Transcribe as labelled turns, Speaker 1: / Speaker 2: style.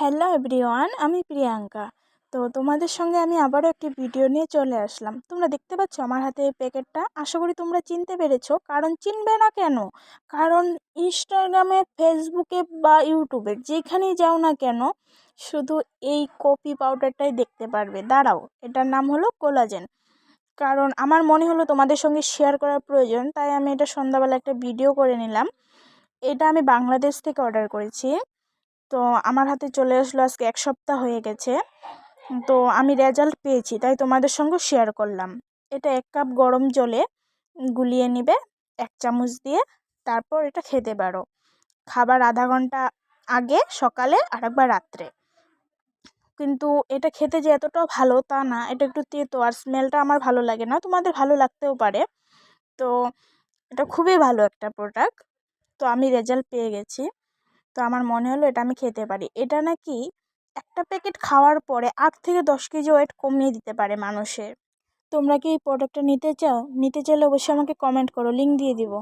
Speaker 1: Hello everyone, আমি প্রিয়াঙ্কা। তো তোমাদের সঙ্গে আমি আবারও একটি ভিডিও নিয়ে চলে আসলাম। তোমরা দেখতে পাচ্ছ আমার হাতে এই প্যাকেটটা। আশা করি তোমরা চিনতে পেরেছো, কারণ চিনবে না কেন? কারণ ইনস্টাগ্রামে, ফেসবুকে বা ইউটিউবে যেখানেই যাও না কেন, শুধু এই কফি পাউডারটাই দেখতে পারবে। দাঁড়াও, এটার নাম হলো কোলাজেন। কারণ আমার মনে হলো তোমাদের সঙ্গে শেয়ার করার প্রয়োজন, তাই আমি এটা সন্ধ্যাবেলা একটা ভিডিও করে নিলাম। এটা আমি বাংলাদেশ থেকে অর্ডার করেছি। তো আমার হাতে চলে আসলো আজকে 1 সপ্তাহ হয়ে গেছে। তো আমি রেজাল্ট পেয়েছি, তাই তোমাদের সঙ্গে শেয়ার করলাম। এটা 1 কাপ গরম জলে গুলিয়ে নিবে 1 চামচ দিয়ে, তারপর এটা খেতে পারো। খাবার আধা ঘন্টা আগে, সকালে আর একবার রাত্রে। কিন্তু এটা খেতে যে এতটাও ভালো তা না, এটা একটু তেতো আর স্মেলটা আমার ভালো লাগে না, তোমাদের ভালো লাগতেও পারে। তো এটা খুবই ভালো একটা প্রোডাক্ট। তো আমি রেজাল্ট পেয়ে গেছি। তো আমার মনে হলো এটা আমি খেতে পারি। এটা নাকি একটা প্যাকেট খাওয়ার পরে 8 থেকে 10 কেজি ওয়েট কমিয়ে দিতে পারে মানুষের। তোমরা কি এই প্রোডাক্টটা নিতে চাও? নিতে চাইলে অবশ্যই আমাকে কমেন্ট করো, লিংক দিয়ে দিব।